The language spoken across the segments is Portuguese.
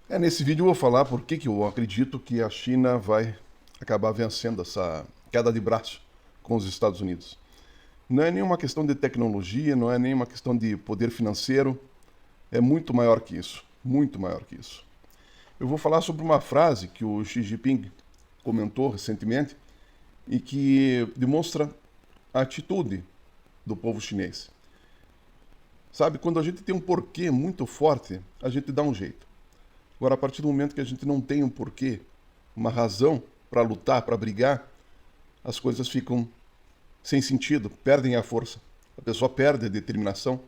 Nesse vídeo eu vou falar por que que eu acredito que a China vai acabar vencendo essa queda de braço com os Estados Unidos. Não é nenhuma questão de tecnologia, não é nenhuma questão de poder financeiro, é muito maior que isso, muito maior que isso. Eu vou falar sobre uma frase que o Xi Jinping comentou recentemente e que demonstra a atitude do povo chinês. Sabe, quando a gente tem um porquê muito forte, a gente dá um jeito. Agora, a partir do momento que a gente não tem um porquê, uma razão para lutar, para brigar, as coisas ficam sem sentido, perdem a força. A pessoa perde a determinação,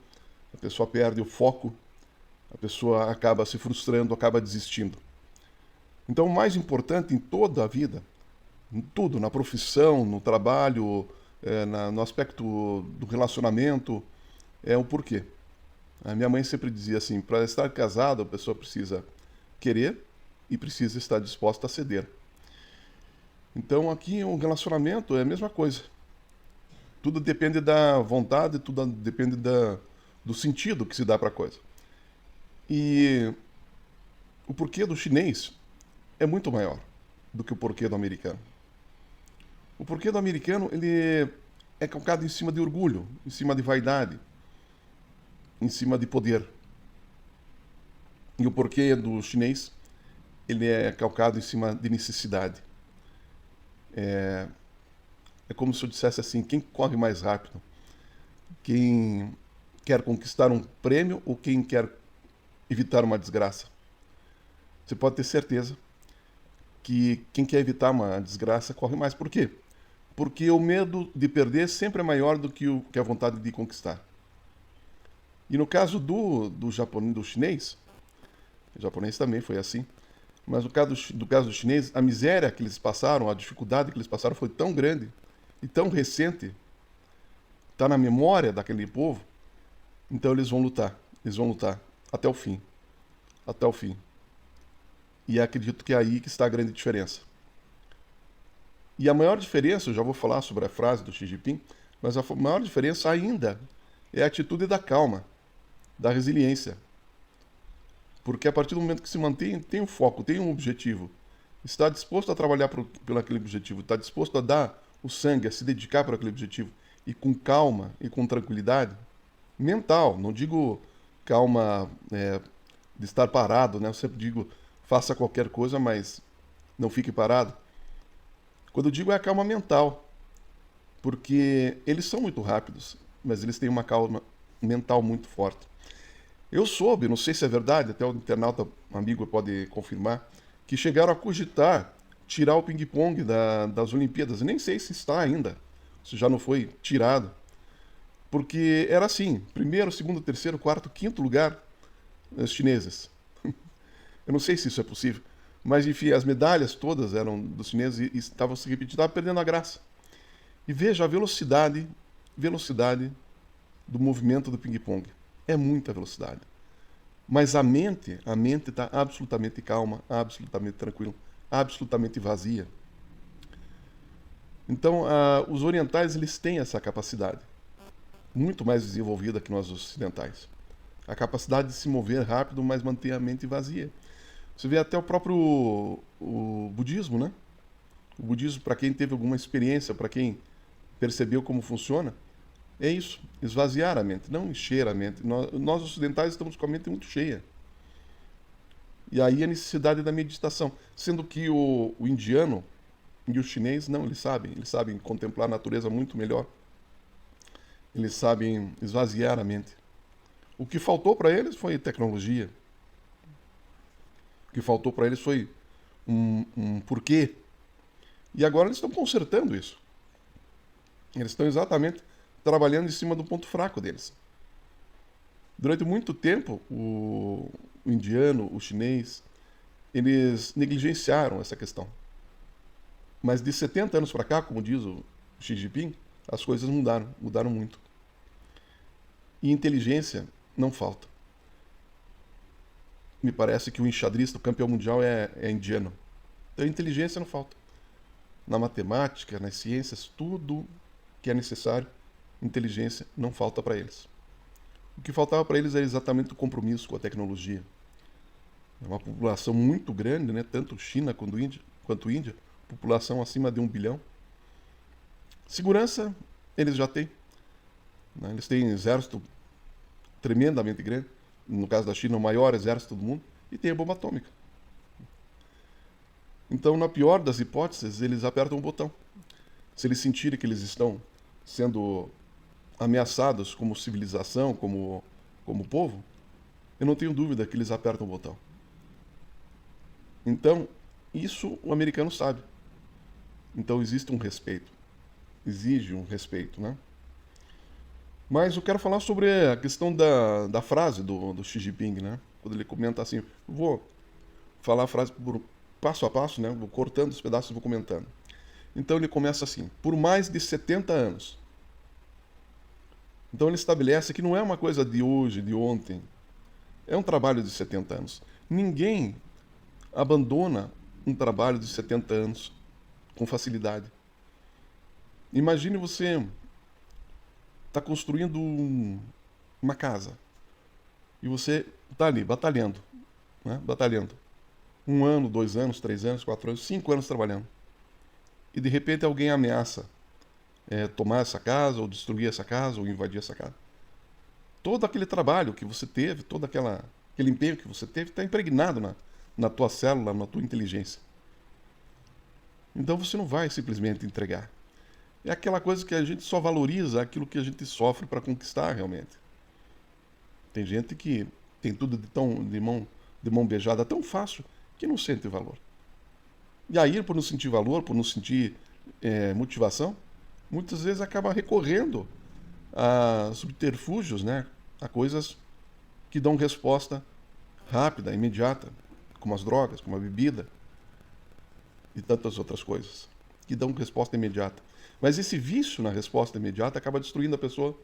a pessoa perde o foco, a pessoa acaba se frustrando, acaba desistindo. Então, o mais importante em toda a vida, em tudo, na profissão, no trabalho, no aspecto do relacionamento, é o porquê. A minha mãe sempre dizia assim: para estar casado, a pessoa precisa querer e precisa estar disposta a ceder. Então, aqui um relacionamento é a mesma coisa. Tudo depende da vontade, tudo depende do sentido que se dá para a coisa. E o porquê do chinês é muito maior do que o porquê do americano. O porquê do americano, ele é calcado em cima de orgulho, em cima de vaidade, em cima de poder. E o porquê do chinês, ele é calcado em cima de necessidade. É como se eu dissesse assim: quem corre mais rápido? Quem quer conquistar um prêmio ou quem quer evitar uma desgraça? Você pode ter certeza que quem quer evitar uma desgraça corre mais. Por quê? Porque o medo de perder sempre é maior do que a vontade de conquistar. E no caso do japonês, do chinês, o japonês também foi assim, mas no caso do chinês, a miséria que eles passaram, a dificuldade que eles passaram foi tão grande e tão recente, está na memória daquele povo, então eles vão lutar até o fim, até o fim. E acredito que é aí que está a grande diferença. E a maior diferença, eu já vou falar sobre a frase do Xi Jinping, mas a maior diferença ainda é a atitude da calma, da resiliência. Porque a partir do momento que se mantém, tem um foco, tem um objetivo, está disposto a trabalhar por aquele objetivo, está disposto a dar o sangue, a se dedicar para aquele objetivo, e com calma e com tranquilidade, mental, não digo calma de estar parado, né? Eu sempre digo, faça qualquer coisa, mas não fique parado. Quando eu digo é a calma mental, porque eles são muito rápidos, mas eles têm uma calma mental muito forte. Eu soube, não sei se é verdade, até o internauta amigo pode confirmar, que chegaram a cogitar tirar o ping-pong das Olimpíadas. Eu nem sei se está ainda, se já não foi tirado. Porque era assim: primeiro, segundo, terceiro, quarto, quinto lugar, os chineses. Eu não sei se isso é possível. Mas enfim, as medalhas todas eram dos chineses e estavam se repetindo, estava perdendo a graça. E veja a velocidade do movimento do ping-pong. É muita velocidade. Mas a mente está absolutamente calma, absolutamente tranquila, absolutamente vazia. Então, os orientais eles têm essa capacidade, muito mais desenvolvida que nós ocidentais. A capacidade de se mover rápido, mas manter a mente vazia. Você vê até o próprio o budismo, né? O budismo, para quem teve alguma experiência, para quem percebeu como funciona, é isso, esvaziar a mente, não encher a mente. Nós ocidentais estamos com a mente muito cheia. E aí a necessidade da meditação. Sendo que o indiano e o chinês, não, eles sabem contemplar a natureza muito melhor. Eles sabem esvaziar a mente. O que faltou para eles foi tecnologia. O que faltou para eles foi um porquê. E agora eles estão consertando isso. Eles estão exatamente trabalhando em cima do ponto fraco deles. Durante muito tempo, o indiano, o chinês, eles negligenciaram essa questão. Mas de 70 anos para cá, como diz o Xi Jinping, as coisas mudaram, mudaram muito. E inteligência não falta. Me parece que o enxadrista, o campeão mundial, é indiano. Então inteligência não falta. Na matemática, nas ciências, tudo que é necessário, inteligência não falta para eles. O que faltava para eles era exatamente o compromisso com a tecnologia. É uma população muito grande, né? Tanto China quanto Índia, população acima de 1 bilhão. Segurança, eles já têm, né? Eles têm um exército tremendamente grande, no caso da China, o maior exército do mundo, e tem a bomba atômica. Então, na pior das hipóteses, eles apertam o botão. Se eles sentirem que eles estão sendo ameaçados como civilização, como povo, eu não tenho dúvida que eles apertam o botão. Então, isso o americano sabe. Então, existe um respeito. Exige um respeito, né? Mas eu quero falar sobre a questão da frase do Xi Jinping, né? Quando ele comenta assim, vou falar a frase por passo a passo, né? Vou cortando os pedaços e vou comentando. Então ele começa assim, por mais de 70 anos. Então ele estabelece que não é uma coisa de hoje, de ontem. É um trabalho de 70 anos. Ninguém abandona um trabalho de 70 anos com facilidade. Imagine você está construindo uma casa e você está ali batalhando, né? Batalhando. 1 ano, 2 anos, 3 anos, 4 anos, 5 anos trabalhando. E de repente alguém ameaça tomar essa casa, ou destruir essa casa, ou invadir essa casa. Todo aquele trabalho que você teve, aquele empenho que você teve, está impregnado na tua célula, na tua inteligência. Então você não vai simplesmente entregar. É aquela coisa que a gente só valoriza aquilo que a gente sofre para conquistar realmente. Tem gente que tem tudo de mão beijada tão fácil que não sente valor. E aí, por não sentir valor, por não sentir motivação, muitas vezes acaba recorrendo a subterfúgios, né? A coisas que dão resposta rápida, imediata, como as drogas, como a bebida e tantas outras coisas, que dão resposta imediata. Mas esse vício na resposta imediata acaba destruindo a pessoa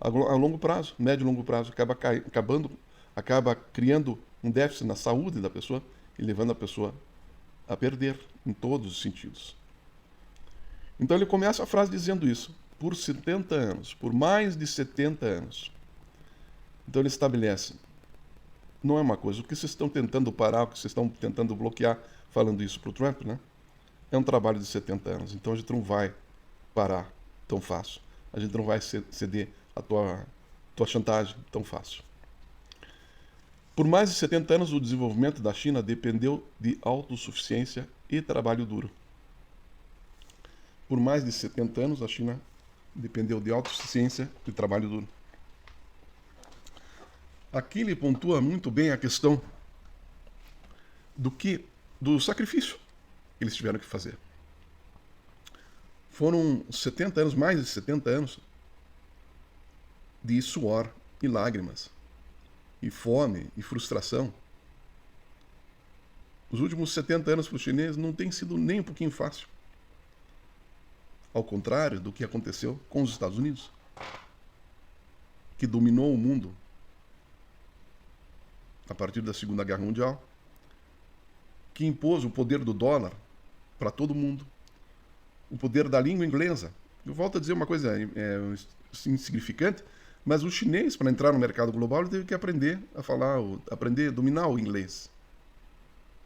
a longo prazo, médio e longo prazo, acaba criando um déficit na saúde da pessoa e levando a pessoa a perder em todos os sentidos. Então ele começa a frase dizendo isso, por 70 anos, por mais de 70 anos. Então ele estabelece, não é uma coisa, o que vocês estão tentando parar, o que vocês estão tentando bloquear, falando isso para o Trump, né? É um trabalho de 70 anos, então a gente não vai parar tão fácil. A gente não vai ceder a tua chantagem tão fácil. Por mais de 70 anos, o desenvolvimento da China dependeu de autossuficiência e trabalho duro. Por mais de 70 anos, a China dependeu de autossuficiência e trabalho duro. Aqui ele pontua muito bem a questão do sacrifício que eles tiveram que fazer. Foram 70 anos, mais de 70 anos, de suor e lágrimas, e fome e frustração. Os últimos 70 anos para os chineses não tem sido nem um pouquinho fácil. Ao contrário do que aconteceu com os Estados Unidos, que dominou o mundo a partir da Segunda Guerra Mundial, que impôs o poder do dólar para todo mundo, o poder da língua inglesa. Eu volto a dizer uma coisa insignificante, mas o chinês, para entrar no mercado global, ele teve que aprender a falar, aprender a dominar o inglês.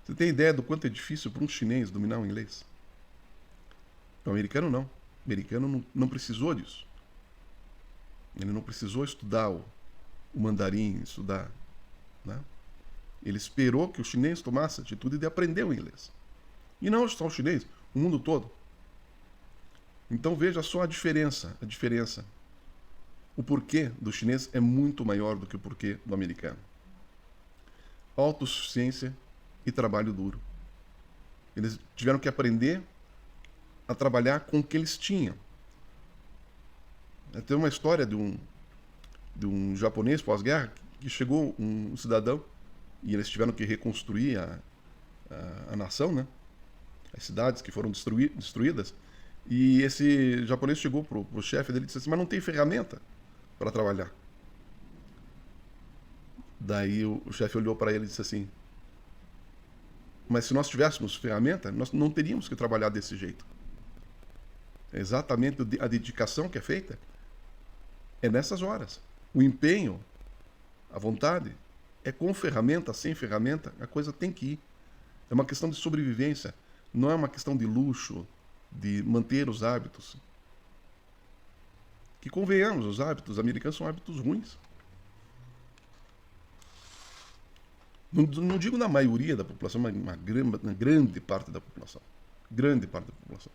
Você tem ideia do quanto é difícil para um chinês dominar o inglês? O americano não. O americano não precisou disso. Ele não precisou estudar o mandarim, estudar, né? Ele esperou que o chinês tomasse a atitude de aprender o inglês. E não só o chinês, o mundo todo. Então veja só a diferença. O porquê do chinês é muito maior do que o porquê do americano. Autossuficiência e trabalho duro. Eles tiveram que aprender a trabalhar com o que eles tinham. Tem uma história de um japonês pós-guerra que chegou um cidadão e eles tiveram que reconstruir a nação, né? As cidades que foram destruídas. E esse japonês chegou pro chefe dele e disse assim, mas não tem ferramenta para trabalhar. Daí o chefe olhou para ele e disse assim, mas se nós tivéssemos ferramenta, nós não teríamos que trabalhar desse jeito. É exatamente a dedicação que é feita é nessas horas. O empenho, a vontade, É com ferramenta, sem ferramenta, a coisa tem que ir. É uma questão de sobrevivência. Não é uma questão de luxo, de manter os hábitos. Que convenhamos, os hábitos americanos são hábitos ruins. Não digo na maioria da população, mas uma grande parte da população. Grande parte da população.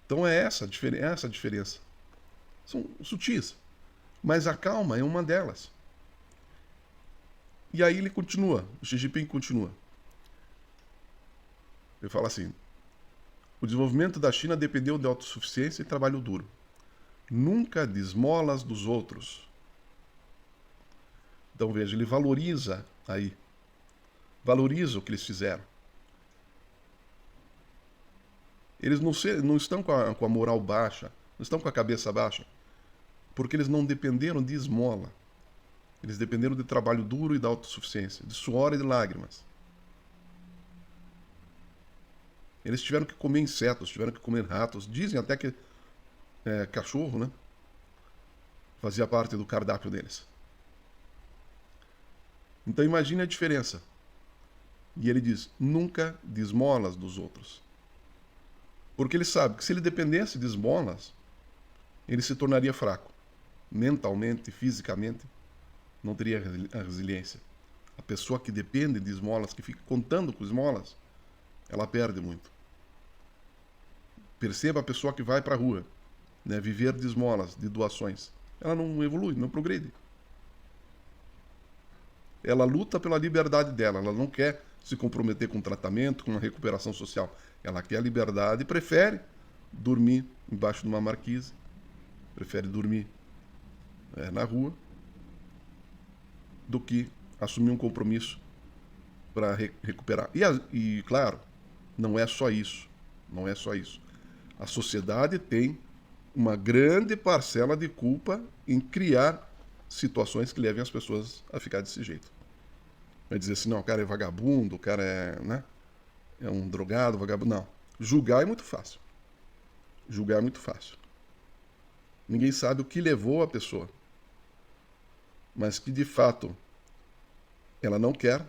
Então é essa a diferença. São sutis. Mas a calma é uma delas. E aí ele continua, o Xi Jinping continua. Ele fala assim: o desenvolvimento da China dependeu de autossuficiência e trabalho duro. Nunca de esmolas dos outros. Então veja, ele valoriza valoriza o que eles fizeram. Eles não estão com a moral baixa, não estão com a cabeça baixa, porque eles não dependeram de esmola. Eles dependeram de trabalho duro e da autossuficiência, de suor e de lágrimas. Eles tiveram que comer insetos, tiveram que comer ratos. Dizem até que cachorro, né? Fazia parte do cardápio deles. Então imagine a diferença. E ele diz, nunca de esmolas dos outros. Porque ele sabe que se ele dependesse de esmolas, ele se tornaria fraco. Mentalmente, fisicamente, não teria a resiliência. A pessoa que depende de esmolas, que fica contando com esmolas, ela perde muito. Perceba a pessoa que vai para a rua, né, viver de esmolas, de doações. Ela não evolui, não progride. Ela luta pela liberdade dela, ela não quer se comprometer com tratamento, com uma recuperação social. Ela quer a liberdade e prefere dormir embaixo de uma marquise, prefere dormir na rua, do que assumir um compromisso para recuperar. E, claro, não é só isso. Não é só isso. A sociedade tem uma grande parcela de culpa em criar situações que levem as pessoas a ficar desse jeito. Vai dizer assim, não, o cara é vagabundo, o cara é um drogado, vagabundo. Não. Julgar é muito fácil. Julgar é muito fácil. Ninguém sabe o que levou a pessoa. Mas que de fato ela não quer.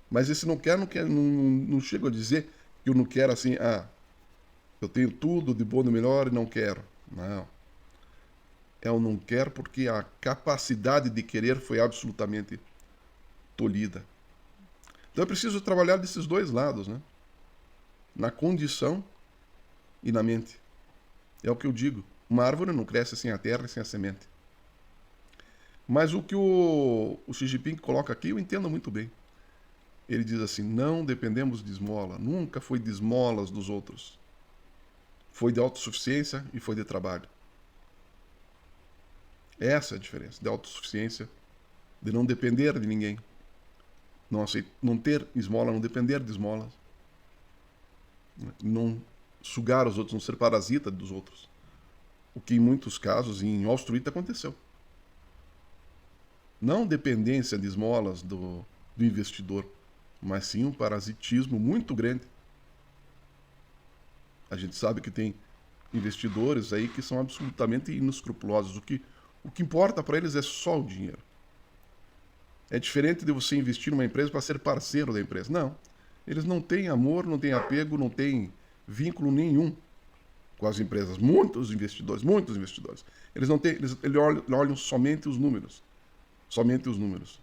Mas esse não quer, não chego a dizer que eu não quero assim, eu tenho tudo de bom e melhor e não quero. Não. É o não quer porque a capacidade de querer foi absolutamente tolhida. Então é preciso trabalhar desses dois lados, né? Na condição e na mente. É o que eu digo. Uma árvore não cresce sem a terra e sem a semente. Mas o que o Xi Jinping coloca aqui, eu entendo muito bem. Ele diz assim, não dependemos de esmola. Nunca foi de esmolas dos outros. Foi de autossuficiência e foi de trabalho. Essa é a diferença, de autossuficiência, de não depender de ninguém. Não ter esmola, não depender de esmolas. Não sugar os outros, não ser parasita dos outros. O que em muitos casos, em Wall Street, aconteceu. Não dependência de esmolas do investidor, mas sim um parasitismo muito grande. A gente sabe que tem investidores aí que são absolutamente inescrupulosos. O que importa para eles é só o dinheiro. É diferente de você investir numa empresa para ser parceiro da empresa. Não. Eles não têm amor, não têm apego, não têm vínculo nenhum com as empresas. Muitos investidores. Eles não têm, eles olham somente os números. Somente os números.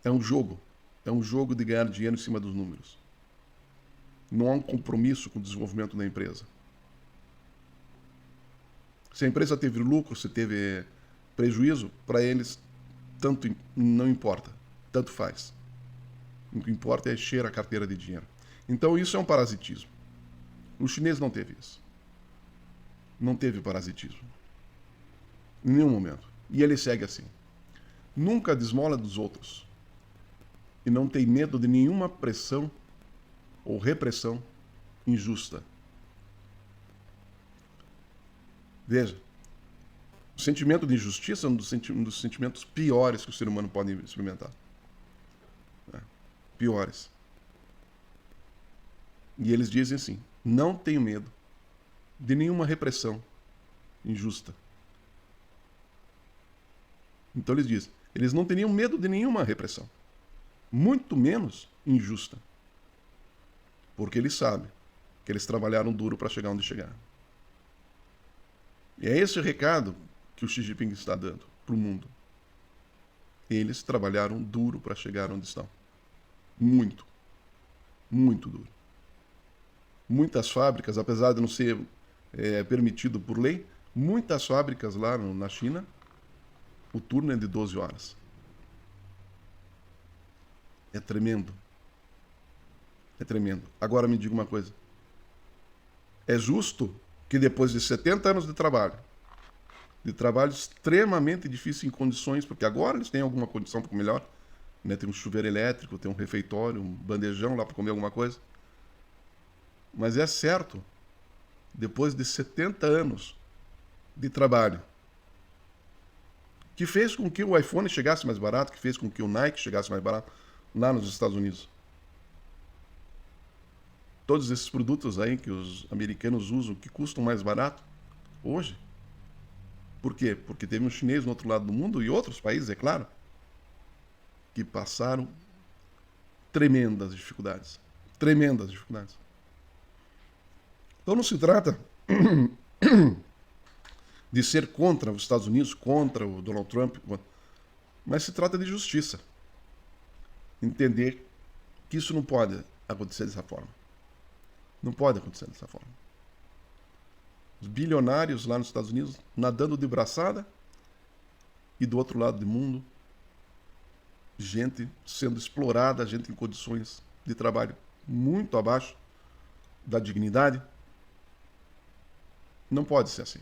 É um jogo. É um jogo de ganhar dinheiro em cima dos números. Não há um compromisso com o desenvolvimento da empresa. Se a empresa teve lucro, se teve prejuízo, para eles tanto não importa, tanto faz. O que importa é encher a carteira de dinheiro. Então isso é um parasitismo. O chinês não teve isso. Não teve parasitismo. Em nenhum momento. E ele segue assim. Nunca desmola dos outros. E não tem medo de nenhuma pressão ou repressão injusta. Veja, o sentimento de injustiça é um dos sentimentos piores que o ser humano pode experimentar. Piores. E eles dizem assim, não tenho medo de nenhuma repressão injusta. Então eles dizem, eles não teriam medo de nenhuma repressão, muito menos injusta, porque eles sabem que eles trabalharam duro para chegar onde chegaram. E é esse o recado que o Xi Jinping está dando para o mundo. Eles trabalharam duro para chegar onde estão. Muito. Muito duro. Muitas fábricas, apesar de não ser permitido por lei, muitas fábricas lá na China, o turno é de 12 horas. É tremendo. É tremendo. Agora me diga uma coisa. É justo que depois de 70 anos de trabalho extremamente difícil em condições, porque agora eles têm alguma condição um pouco melhor, né? Tem um chuveiro elétrico, tem um refeitório, um bandejão lá para comer alguma coisa. Mas é certo, depois de 70 anos de trabalho, que fez com que o iPhone chegasse mais barato, que fez com que o Nike chegasse mais barato lá nos Estados Unidos. Todos esses produtos aí que os americanos usam, que custam mais barato, hoje. Por quê? Porque teve um chinês no outro lado do mundo e outros países, é claro, que passaram tremendas dificuldades. Tremendas dificuldades. Então não se trata de ser contra os Estados Unidos, contra o Donald Trump, mas se trata de justiça. Entender que isso não pode acontecer dessa forma. Não pode acontecer dessa forma. Os bilionários lá nos Estados Unidos nadando de braçada e do outro lado do mundo, gente sendo explorada, gente em condições de trabalho muito abaixo da dignidade. Não pode ser assim.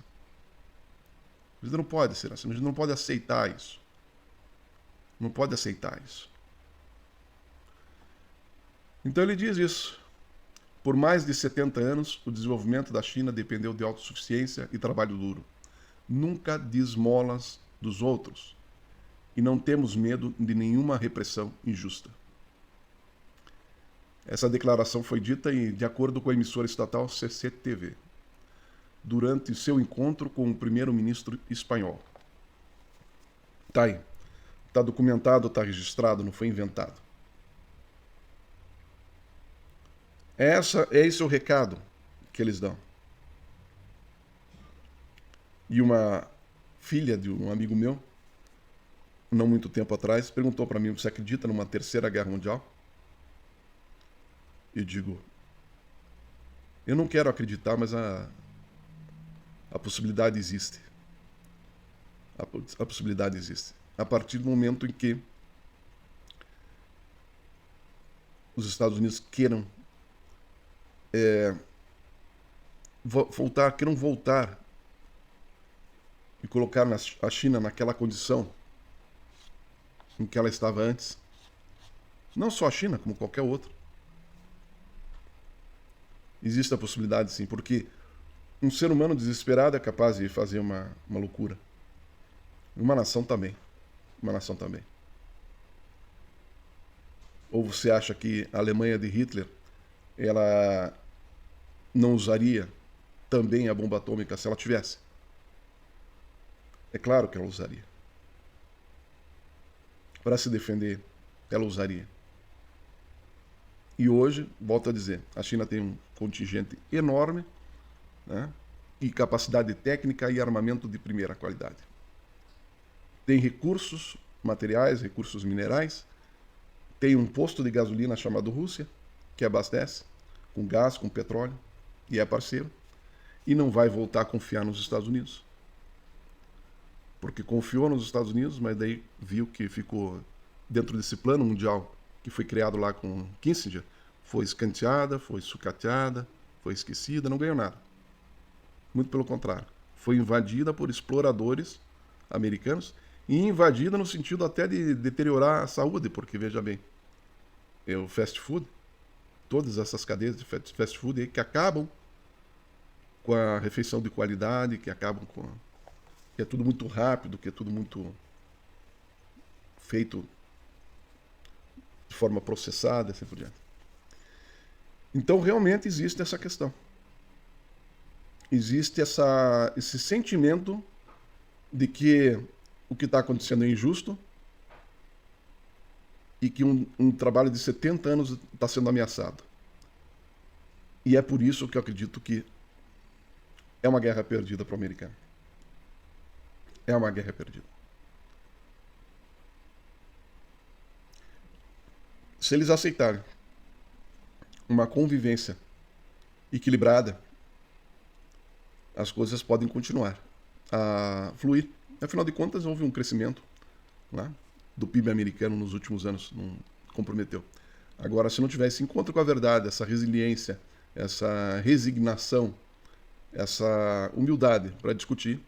A gente não pode ser assim. A gente não pode aceitar isso. Não pode aceitar isso. Então ele diz isso. Por mais de 70 anos, o desenvolvimento da China dependeu de autossuficiência e trabalho duro. Nunca de esmolas dos outros. E não temos medo de nenhuma repressão injusta. Essa declaração foi dita de acordo com a emissora estatal CCTV, durante seu encontro com o primeiro-ministro espanhol. Tá aí. Tá documentado, tá registrado, não foi inventado. Esse é o recado que eles dão. E uma filha de um amigo meu, não muito tempo atrás, perguntou para mim: você acredita numa terceira guerra mundial? Eu digo, eu não quero acreditar, mas a possibilidade existe. A possibilidade existe. A partir do momento em que os Estados Unidos queiram voltar e colocar a China naquela condição em que ela estava antes. Não só a China, como qualquer outra. Existe a possibilidade, sim, porque um ser humano desesperado é capaz de fazer uma loucura. Uma nação também. Uma nação também. Ou você acha que a Alemanha de Hitler, ela não usaria também a bomba atômica se ela tivesse? É claro que ela usaria. Para se defender, ela usaria. E hoje, volto a dizer, a China tem um contingente enorme, né, e capacidade técnica e armamento de primeira qualidade. Tem recursos materiais, recursos minerais, tem um posto de gasolina chamado Rússia, que abastece com gás, com petróleo, e é parceiro, e não vai voltar a confiar nos Estados Unidos. Porque confiou nos Estados Unidos, mas daí viu que ficou dentro desse plano mundial que foi criado lá com Kissinger, foi escanteada, foi sucateada, foi esquecida, não ganhou nada. Muito pelo contrário. Foi invadida por exploradores americanos e invadida no sentido até de deteriorar a saúde, porque, veja bem, o fast food, todas essas cadeias de fast food aí que acabam com a refeição de qualidade, que acabam com... que é tudo muito rápido, que é tudo muito feito de forma processada, assim por diante. Então, realmente existe essa questão. Existe esse sentimento de que o que está acontecendo é injusto e que um trabalho de 70 anos está sendo ameaçado. E é por isso que eu acredito que é uma guerra perdida para o americano. É uma guerra perdida. Se eles aceitarem uma convivência equilibrada, as coisas podem continuar a fluir. Afinal de contas, houve um crescimento, né, do PIB americano nos últimos anos, não comprometeu. Agora, se não tiver esse encontro com a verdade, essa resiliência, essa resignação, essa humildade para discutir,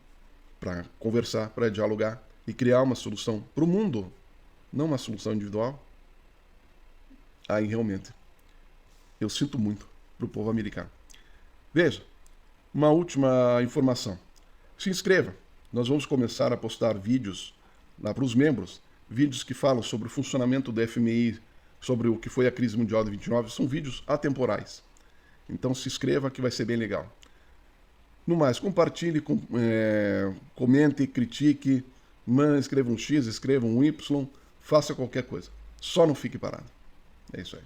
para conversar, para dialogar e criar uma solução para o mundo, não uma solução individual, aí realmente eu sinto muito para o povo americano. Veja, uma última informação. Se inscreva. Nós vamos começar a postar vídeos lá para os membros, vídeos que falam sobre o funcionamento do FMI, sobre o que foi a crise mundial de 29, são vídeos atemporais. Então se inscreva que vai ser bem legal. No mais, compartilhe, comente, critique, escreva um X, escreva um Y, faça qualquer coisa. Só não fique parado. É isso aí.